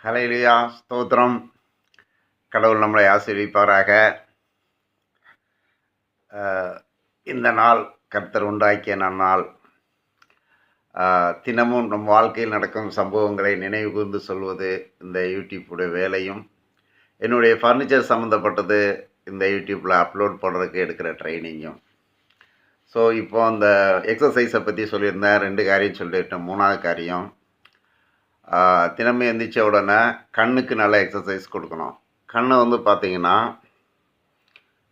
ஹல்லேலூயா ஸ்தோத்திரம். கடவுள் நம்மளை ஆசீர்வதிப்பாராக. இந்த நாள் கர்த்தர் உண்டாக்கிய நன்னாள். தினமும் நம் வாழ்க்கையில் நடக்கும் சம்பவங்களை நினைவு கூர்ந்து சொல்வது இந்த யூடியூப்புடைய வேலையும், என்னுடைய ஃபர்னிச்சர் சம்மந்தப்பட்டது இந்த யூடியூப்பில் அப்லோட் பண்ணுறதுக்கு எடுக்கிற ட்ரைனிங்கும். ஸோ இப்போ அந்த எக்ஸசைஸை பற்றி சொல்லியிருந்தேன். 2 காரியம் சொல்லிட்டேன். 3வது காரியம், தினமும் எந்திரிச்ச உடனே கண்ணுக்கு நல்ல எக்ஸசைஸ் கொடுக்கணும். கண்ணை பார்த்திங்கன்னா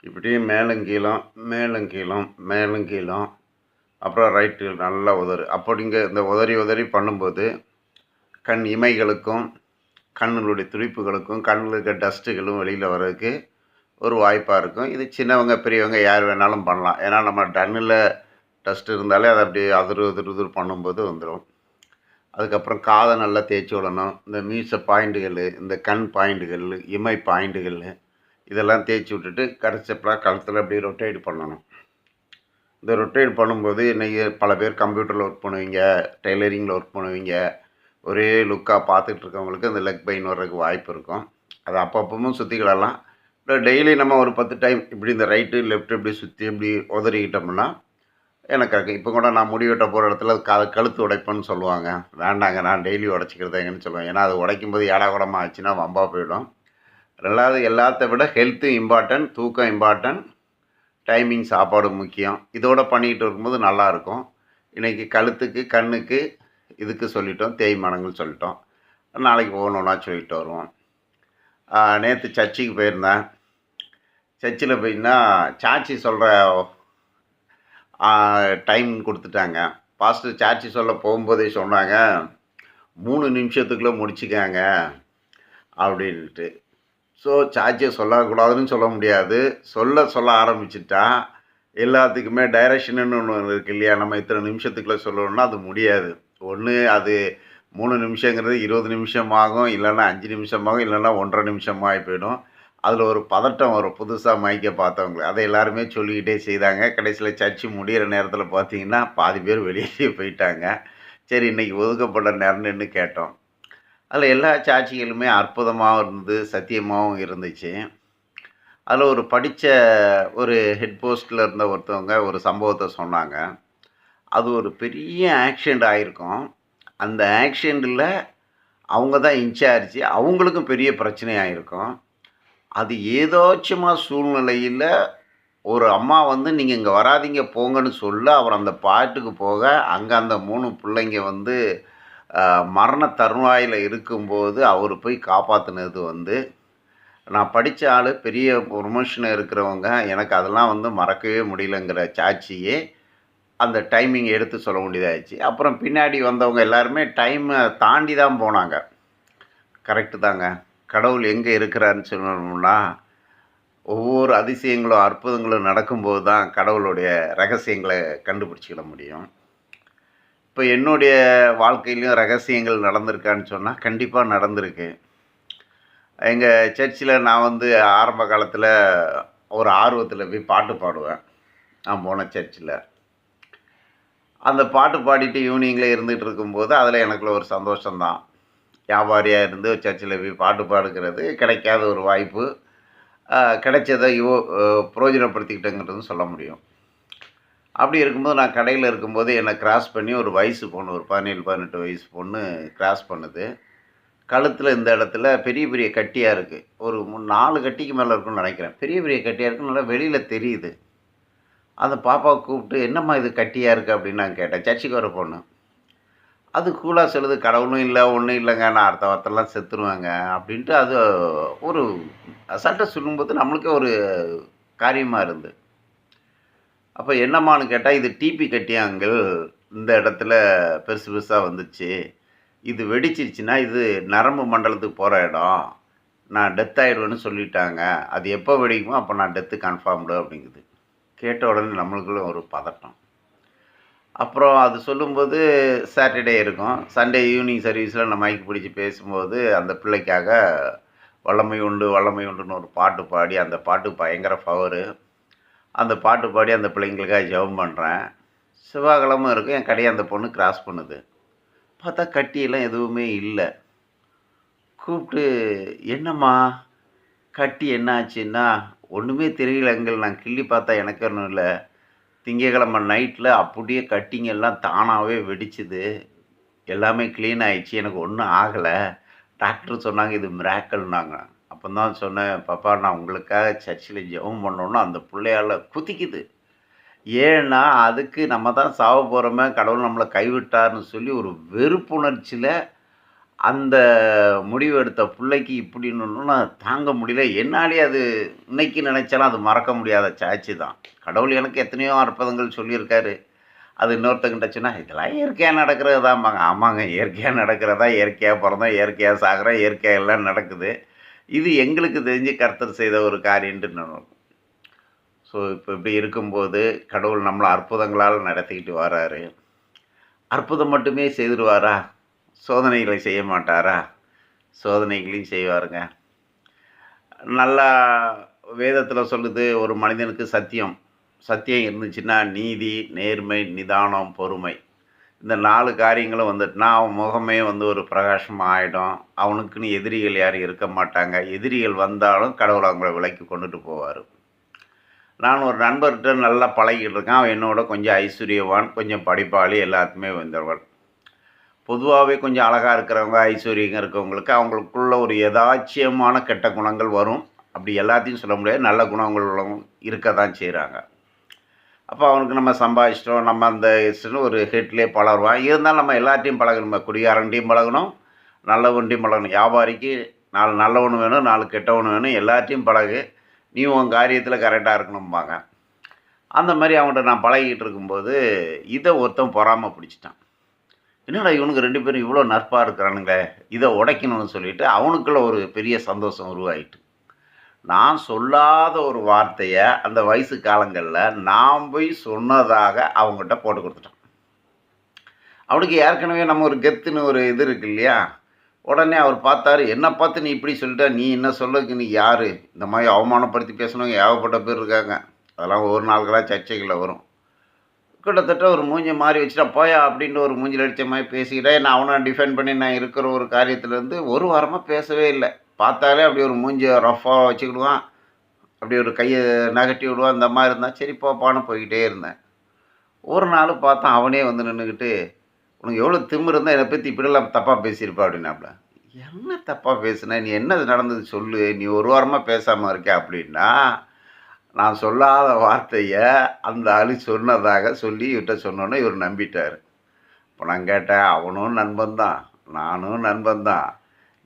இப்படி மேலும் கீழும் மேலும் கீழும் மேலும் கீழும் அப்புறம் ரைட்டு நல்லா உதறு. அப்படிங்க இந்த உதறி பண்ணும்போது கண் இமைகளுக்கும் கண்ணுடைய துடிப்புகளுக்கும் கண்ணில் இருக்க டஸ்ட்டுகளும் வெளியில் வர்றதுக்கு ஒரு வாய்ப்பாக இருக்கும். இது சின்னவங்க பெரியவங்க யார் வேணாலும் பண்ணலாம். ஏன்னா நம்ம டன்னில் டஸ்ட் இருந்தாலே அதை அப்படியே உதிரு பண்ணும்போது வந்துடும். அதுக்கப்புறம் காதை நல்லா தேய்ச்சி விடணும். இந்த மீசை பாயிண்ட்டுகள், இந்த கண் பாயிண்ட்டுகள், இமை பாயிண்ட்டுகள் இதெல்லாம் தேய்ச்சி விட்டுட்டு கடைசிப்பெலாம் கழுத்தில் அப்படியே ரொட்டேட் பண்ணணும். இந்த ரொட்டேட் பண்ணும்போது இன்றைக்கி பல பேர் கம்ப்யூட்டரில் ஒர்க் பண்ணுவீங்க, டெய்லரிங்கில் ஒர்க் பண்ணுவீங்க. ஒரே லுக்காக பார்த்துட்டு இருக்கவங்களுக்கு அந்த லெக் பெயின் வர்றதுக்கு வாய்ப்பு இருக்கும். அது அப்பப்பவும் சுற்றிக்கிடலாம். இல்லை டெய்லி நம்ம ஒரு 10 டைம் இப்படி இந்த ரைட்டு லெஃப்ட்டு இப்படி சுற்றி இப்படி உதறிக்கிட்டோம்னா எனக்கு இப்போ கூட நான் முடி வெட்ட போகிற இடத்துல கழுத்து உடைப்பேன்னு சொல்லுவாங்க. வேண்டாங்க, நான் டெய்லி உடச்சிக்கிறதேங்கன்னு சொல்லுவேன். ஏன்னா அது உடைக்கும்போது ஏடாகூடமாக ஆச்சுன்னா வம்பா போயிடும். 2வது எல்லாத்த விட ஹெல்த்து இம்பார்ட்டன்ட், தூக்கம் இம்பார்ட்டன்ட், டைமிங் சாப்பாடு முக்கியம். இதோட பண்ணிக்கிட்டு இருக்கும்போது நல்லாயிருக்கும். இன்றைக்கி கழுத்துக்கு கண்ணுக்கு இதுக்கு சொல்லிட்டோம், தேய்மானங்கள் சொல்லிட்டோம். நாளைக்கு ஒவ்வொன்றா சொல்லிட்டு வருவோம். நேற்று சர்ச்சுக்கு போயிருந்தேன். சர்ச்சில் போயின்னா சாட்சி சொல்கிற டைம் கொடுத்துட்டாங்க. பாஸ்டர் சாட்சி சொல்ல போகும்போதே சொன்னாங்க, 3 நிமிஷத்துக்குள்ளே முடிச்சுக்காங்க அப்படின்ட்டு. ஸோ சாட்சியை சொல்லக்கூடாதுன்னு சொல்ல முடியாது. சொல்ல ஆரம்பிச்சிட்டா எல்லாத்துக்குமே டைரக்ஷனுன்னு ஒன்று இருக்குது இல்லையா? நம்ம இத்தனை நிமிஷத்துக்குள்ளே சொல்லணும்னா அது முடியாது. ஒன்று அது 3 நிமிஷங்கிறது 20 நிமிஷம் ஆகும், இல்லைன்னா 5 நிமிஷம் ஆகும், இல்லைன்னா 1.5 நிமிஷமாக ஆகி போயிடும். அதில் ஒரு பதட்டம் வரும் புதுசாக மைக்கை பார்த்தவங்க. அதை எல்லாருமே சொல்லிக்கிட்டே செய்தாங்க. கடைசியில் சர்ச்சு முடிகிற நேரத்தில் பார்த்தீங்கன்னா பாதி பேர் வெளியே போயிட்டாங்க. சரி இன்றைக்கி ஒதுக்கப்பட்ட நேரம்னு கேட்டோம். அதில் எல்லா சாட்சிகளுமே அற்புதமாகவும் இருந்தது, சத்தியமாகவும் இருந்துச்சு. அதில் ஒரு படித்த ஒரு ஹெட் போஸ்ட்டில் இருந்த ஒருத்தவங்க ஒரு சம்பவத்தை சொன்னாங்க. அது ஒரு பெரிய ஆக்சிடெண்ட் ஆகிருக்கும். அந்த ஆக்சிடெண்ட்டில் அவங்க தான் இன்சார்ஜ். அவங்களுக்கும் பெரிய பிரச்சனை ஆகிருக்கும். அது ஏதாச்சுமா சூழ்நிலையில் ஒரு அம்மா நீங்கள் இங்கே வராதீங்க போங்கன்னு சொல்ல, அவர் அந்த பாட்டுக்கு போக அங்கே அந்த 3 பிள்ளைங்க மரண தருவாயில் இருக்கும்போது அவர் போய் காப்பாற்றினது நான் படித்த ஆள், பெரிய ப்ரொமோஷனில் இருக்கிறவங்க, எனக்கு அதெல்லாம் மறக்கவே முடியலங்கிற சாட்சியே அந்த டைமிங் எடுத்து சொல்ல வேண்டியதாகிடுச்சு. அப்புறம் பின்னாடி வந்தவங்க எல்லாருமே டைமை தாண்டி தான் போனாங்க. கரெக்டு தாங்க. கடவுள் எங்கே இருக்கிறாருன்னு சொல்லணும்னா, ஒவ்வொரு அதிசயங்களும் அற்புதங்களும் நடக்கும்போது தான் கடவுளுடைய ரகசியங்களை கண்டுபிடிச்சிக்கிட முடியும். இப்போ என்னுடைய வாழ்க்கையிலையும் ரகசியங்கள் நடந்திருக்கான்னு சொன்னால் கண்டிப்பாக நடந்திருக்கு. எங்கள் சர்ச்சில் நான் ஆரம்ப காலத்தில் ஒரு ஆர்வத்தில் போய் பாட்டு பாடுவேன். நான் போன சர்ச்சில் அந்த பாட்டு பாடிட்டு ஈவினிங்கில் இருந்துகிட்டு இருக்கும்போது அதில் எனக்குள்ள ஒரு சந்தோஷம்தான். வியாபாரியாக இருந்து சர்ச்சில் போய் பாட்டு பாடுகிறது கிடைக்காத ஒரு வாய்ப்பு. கிடைச்சதை பிரயோஜனப்படுத்திக்கிட்டேங்கிறதும் சொல்ல முடியும். அப்படி இருக்கும்போது நான் கடையில் இருக்கும்போது என்னை கிராஸ் பண்ணி ஒரு வயசு பொண்ணு, ஒரு 17-18 வயசு பொண்ணு கிராஸ் பண்ணுது. கழுத்தில் இந்த இடத்துல பெரிய பெரிய கட்டியாக இருக்குது. ஒரு 4 கட்டிக்கு மேலே இருக்குன்னு நினைக்கிறேன். பெரிய பெரிய கட்டியாக இருக்குன்னு நல்லா வெளியில் தெரியுது. அந்த பாப்பாவை கூப்பிட்டு, என்னம்மா இது கட்டியாக இருக்குது அப்படின்னு நான் கேட்டேன். சர்ச்சுக்கு வர பொண்ணு. அது கூலாக சொல்லுது, கடவுளும் இல்லை, ஒன்றும் இல்லைங்க, நான் அடுத்த வாரத்தெல்லாம் செத்துருவேங்க அப்படின்ட்டு. அது ஒரு அசால்ட்டாக சொல்லும்போது நம்மளுக்கே ஒரு காரியமாக இருந்து. அப்போ என்னம்மான்னு கேட்டால், இது டிபி கட்டியா அங்கிள், இந்த இடத்துல பெருசு பெருசாக வந்துச்சு, இது வெடிச்சிருச்சுன்னா இது நரம்பு மண்டலத்துக்கு போகிற இடம், நான் டெத் ஆகிடுவேன்னு சொல்லிட்டாங்க, அது எப்போ வெடிக்குமோ அப்போ நான் டெத்து கன்ஃபார்ம்டு அப்படிங்குது. கேட்ட உடனே நம்மளுக்குள்ள ஒரு பதட்டம். அப்புறம் அது சொல்லும்போது சாட்டர்டே இருக்கும். சண்டே ஈவினிங் சர்வீஸில் நான் மைக் பிடிச்சி பேசும்போது அந்த பிள்ளைக்காக வல்லமை உண்டு வல்லமை உண்டுன்னு ஒரு பாட்டு பாடி, அந்த பாட்டு பயங்கர பவரு. அந்த பாட்டு பாடி அந்த பிள்ளைங்களுக்காக ஜெபம் பண்ணுறேன். செவ்வாய்க்கிழமை இருக்கும். என் கடையை அந்த பொண்ணு கிராஸ் பண்ணுது. பார்த்தா கட்டியெல்லாம் எதுவுமே இல்லை. கூப்பிட்டு, "என்னம்மா கட்டி என்ன ஆச்சுன்னா?" "ஒண்ணுமே தெரியல அங்கிள். நான் கிள்ளி பார்த்தா எனக்கு ஒண்ணும் இல்ல. திங்கட்கிழமை நைட்ல அப்படியே கட்டிங் எல்லாம் தானாவே வெடிச்சுது. எல்லாமே கிளீன் ஆயிடுச்சு. எனக்கு ஒண்ணும் ஆகல. டாக்டர் சொன்னாங்க இது மிராக்கிள்னாங்க." அப்பந்தான் சொன்னேன், "பாப்பா நான் உங்களுக்காக சர்ச்சில ஜெபம் பண்ணோன்னா, அந்த புள்ளையால குதிக்குது. ஏன்னா, அதுக்கு நம்ம தான் சாவ போறோமே, கடவுள் நம்மள கைவிட்டார்ன்னு சொல்லி ஒரு வெறுப்புணர்ச்சியில அந்த முடிவு எடுத்த புள்ளைக்கு இப்படின்னு தாங்க முடியல. என்னாலயே அது இன்னைக்கு நினைச்சாலும் அது மறக்க முடியாத சாட்சி தான். கடவுள் எனக்கு எத்தனையோ அற்புதங்கள் சொல்லியிருக்காரு. அது இன்னொருத்தங்கிட்ட சொன்னா, "இதெல்லாம் இயற்கையா நடக்கிறது தான்பாங்க." ஆமாங்க, இயற்கையா நடக்கிறதா, இயற்கையா பொறந்தோம், இயற்கையா சாகுறோம், இயற்கையா எல்லாம் நடக்குது. இது எங்களுக்கு தெரிஞ்சு கர்த்தர் செய்த ஒரு காரியம்ன்ட்டு நான் ஸோ, இப்ப இப்படி இருக்கும்போது, கடவுள் நம்மள அற்புதங்களால நடத்திக்கிட்டு வராரு. அற்புதம் மட்டுமே செய்துருவாரா? சோதனைகளை செய்ய மாட்டாரா? சோதனைகளையும் செய்வாருங்க. நல்லா வேதத்தில சொல்லுது, ஒரு மனிதனுக்கு சத்தியம். சத்தியம் இருந்துச்சுன்னா, நீதி, நேர்மை, நிதானம், பொறுமை. இந்த 4 காரியங்களும் வந்துட்டுனா, அவன் முகமே வந்து ஒரு பிரகாசமா ஆயிடும். அவனுக்குன்னு எதிரிகள் யாரும் இருக்க மாட்டாங்க. எதிரிகள் வந்தாலும் கடவுள் அவங்கள விலக்கி கொண்டுட்டு போவாரு. நான் ஒரு நண்பர்கிட்ட நல்லா பழகிட்டு இருக்கேன். அவன் என்னோட கொஞ்சம் ஐஸ்வர்யவான், கொஞ்சம் படிப்பாளி, எல்லாத்துக்குமே வந்தவன். பொதுவாவே கொஞ்சம் அழகா இருக்கிறவங்க, ஐஸ்வர்யம் இருக்கவங்களுக்கு, அவங்களுக்குள்ள ஒரு எதாச்சியமான கெட்ட குணங்கள் வரும். அப்படி எல்லாத்தையும் சொல்ல முடியாது. நல்ல குணங்கள் உள்ளவங்க இருக்க தான் செய்றாங்க. அப்போ அவனுக்கு நம்ம சம்பாதிச்சிட்டோம், நம்ம அந்த இஷ்டம்னு ஒரு ஹெட்லயே பழகுவான். இருந்தாலும் நம்ம எல்லார்ட்டயும் பழகணுமே. குடிகாரன்ட்டயும் பழகணும், நல்லவன்ட்டயும் பழகணும். வியாபாரிக்கு 4 நல்லவனும் வேணும், 4 கெட்டவனும் வேணும். எல்லார்ட்டயும் பழகு. நீ உன் காரியத்தில கரெக்ட்டா இருக்கணும்பாங்க. அந்த மாரி அவன்கிட்ட நான் பழகிட்டு இருக்கும்போது, இத ஒருத்தன் பொறாம பிடிச்சுட்டான். என்னடா இவனுங்க 2 பேரும் இவ்வளோ நட்பா இருக்கிறானுங்களே! இத உடைக்கணும்னு சொல்லிட்டு, அவனுக்குள்ள ஒரு பெரிய சந்தோஷம் உருவாயிட்டு. நான் சொல்லாத ஒரு வார்த்தைய, அந்த வயசு காலங்கள்ல நான் போய் சொன்னதாக அவன்கிட்ட போட்டு குடுத்துட்டான். அவனுக்கு ஏற்கனவே நம்ம ஒரு கெத்துன்னு ஒரு இது இருக்கு இல்லையா? உடனே அவர் பார்த்தாரு, "என்ன பார்த்து நீ இப்படி சொல்லிட்ட? நீ என்ன சொல்லக்கு நீ யாரு?" இந்த மாரி அவமானப்படுத்தி பேசினவங்க ஏகப்பட்ட பேர் இருக்காங்க. அதெல்லாம் ஒவ்வொரு நாளுக்கெல்லாம் சர்ச்சைகள்ல வரும். கிட்டத்தட்ட ஒரு மூஞ்சிய மாறி வச்சுட்டான். "போயா" அப்படின்ட்டு ஒரு மூஞ்சில அடிச்ச மாரி பேசிக்கிட்டே நான் அவன டிஃபெண்ட் பண்ணி நான் இருக்கிற ஒரு காரியத்திலேருந்து ஒரு வாரமா பேசவே இல்ல. பார்த்தாலே அப்படி ஒரு மூஞ்சிய ரஃப்பா வச்சுக்கிடுவான். அப்படி ஒரு கைய நகட்டி விடுவான். இந்த மாரி இருந்தான். சரி போப்பான்னு போய்க்கிட்டே இருந்தேன். ஒரு நாள் பார்த்தா அவனே வந்து நின்னுக்கிட்டு, "உனக்கு எவ்வளோ திமிரு இருந்தா என்னை பத்தி இப்படிலாம் தப்பா பேசியிருப்ப" அப்படின்னாப்புல. "என்ன தப்பா பேசுனேன்? நீ என்ன நடந்தது சொல்லு? நீ ஒரு வாரமா பேசாம இருக்க" அப்படின்னா, நான் சொல்லாத வார்த்தைய அந்த ஆளு சொன்னதாக சொல்லி இவர்ட்ட சொன்னோனே இவரு நம்பிட்டாரு. அப்ப நான் கேட்டேன், "அவனும் நண்பன் தான். நானும் நண்பன் தான்.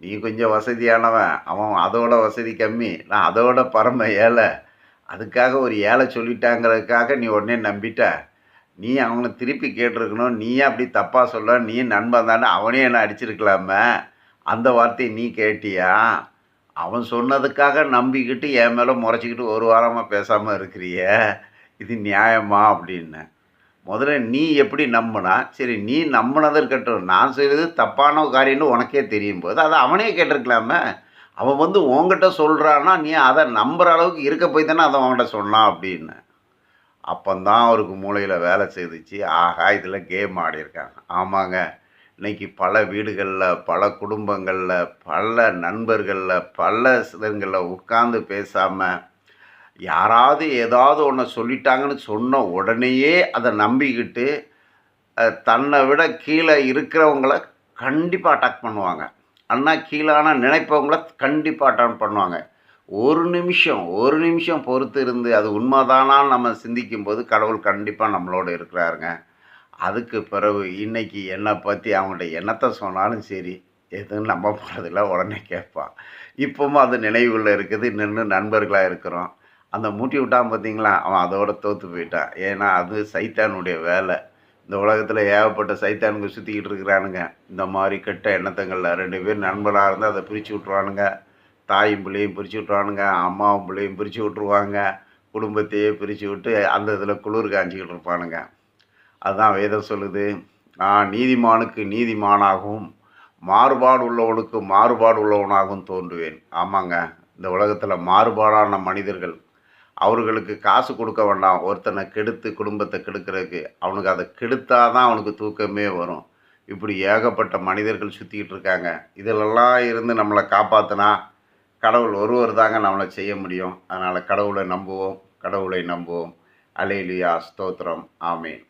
நீ கொஞ்சம் வசதியானவன். அவன் அதோட வசதி கம்மி. நான் அதோட பரம ஏழை. அதுக்காக ஒரு ஏழை சொல்லிட்டாங்கிறதுக்காக நீ உடனே நம்பிட்ட. நீ அவன திருப்பி கேட்டுருக்கணும். நீ ஏன் அப்படி தப்பா சொல்ற? நீயும் நண்பன் தானே. அவனே என்ன அடிச்சிருக்கலாமே. அந்த வார்த்தைய நீ கேட்டியா? அவன் சொன்னதுக்காக நம்பிக்கிட்டு என் மேல மொறச்சுக்கிட்டு ஒரு வாரமா பேசாம இருக்கிறியே! இது நியாயமா?" அப்படின்னேன். "முதல்ல நீ எப்படி நம்புனா? சரி நீ நம்புனது இருக்கட்டும். நான் செய்றது தப்பான காரியம்னு உனக்கே தெரியும்போது, அத அவனே கேட்டுருக்கலாமே! அவன் வந்து உன்கிட்ட சொல்றான்னா, நீ அத நம்புற அளவுக்கு இருக்க போய் தானே அத உன்கிட்ட சொன்னான்" அப்படின்னேன். அப்பந்தான் அவருக்கு மூளையில வேலை செய்துச்சு. ஆஹா! இதில கேம் ஆடியிருக்காங்க. ஆமாங்க. இன்னைக்கு பல வீடுகள்ல, பல குடும்பங்கள்ல, பல நண்பர்கள்ல, பல இதுங்கள்ல உட்கார்ந்து பேசாம, யாராவது ஏதாவது ஒண்ண சொல்லிட்டாங்கன்னு சொன்ன உடனேயே அத நம்பிக்கிட்டு, தன்னை விட கீழ இருக்கிறவங்கள கண்டிப்பா அட்டாக் பண்ணுவாங்க. ஆனா கீழான நினைப்பவங்கள கண்டிப்பா அட்டாக் பண்ணுவாங்க. ஒரு நிமிஷம் பொறுத்து இருந்து அது உண்மதானான்னு நம்ம சிந்திக்கும்போது, கடவுள் கண்டிப்பா நம்மளோட இருக்கிறாருங்க. அதுக்கு பிறகு இன்னைக்கு என்ன பத்தி அவன்கிட்ட என்னத்த சொன்னாலும் சரி, எதுவும் நம்ப போறதில்ல. உடனே கேட்பான். இப்பவும் அது நினைவுல இருக்குது. இன்னும் நண்பர்களா இருக்கிறோம். அந்த மூட்டி விட்டான் பார்த்தீங்களா, அவன் அதோட தோத்து போயிட்டான். ஏன்னா, அது சைத்தானுடைய வேலை. இந்த உலகத்தில ஏகப்பட்ட சைத்தானுங்க சுத்திக்கிட்டு இருக்கிறானுங்க. இந்த மாரி கெட்ட எண்ணத்துங்கள்ல 2 பேர் நண்பனா இருந்தா அத பிரிச்சு விட்டுருவானுங்க. தாயும் பிள்ளையும் பிரிச்சு விட்டுருவானுங்க. அம்மாவும் பிள்ளையும் பிரிச்சு விட்டுருவாங்க. குடும்பத்தையே பிரிச்சு விட்டு அந்த இதில குளிர் காய்ஞ்சுக்கிட்டு இருப்பானுங்க. அதான் வேதம் சொல்லுது, "நான் நீதிமானுக்கு நீதிமானாகவும், மாறுபாடு உள்ளவனுக்கு மாறுபாடு உள்ளவனாகவும் தோன்றுவேன்." ஆமாங்க. இந்த உலகத்தில மாறுபாடான மனிதர்கள். அவர்களுக்கு காசு குடுக்க வேண்டாம். ஒருத்தன கெடுத்து குடும்பத்த கெடுக்கிறதுக்கு. அவனுக்கு அத கெடுத்தா தான் அவனுக்கு தூக்கமே வரும். இப்படி ஏகப்பட்ட மனிதர்கள் சுற்றிக்கிட்டு இருக்காங்க. இதிலெல்லாம் இருந்து நம்மளை காப்பாற்றினா கடவுள் ஒருவர் தாங்க நம்மளை செய்ய முடியும். அதனால் கடவுளை நம்புவோம், கடவுளை நம்புவோம். அல்லேலூயா, ஸ்தோத்திரம், ஆமென்.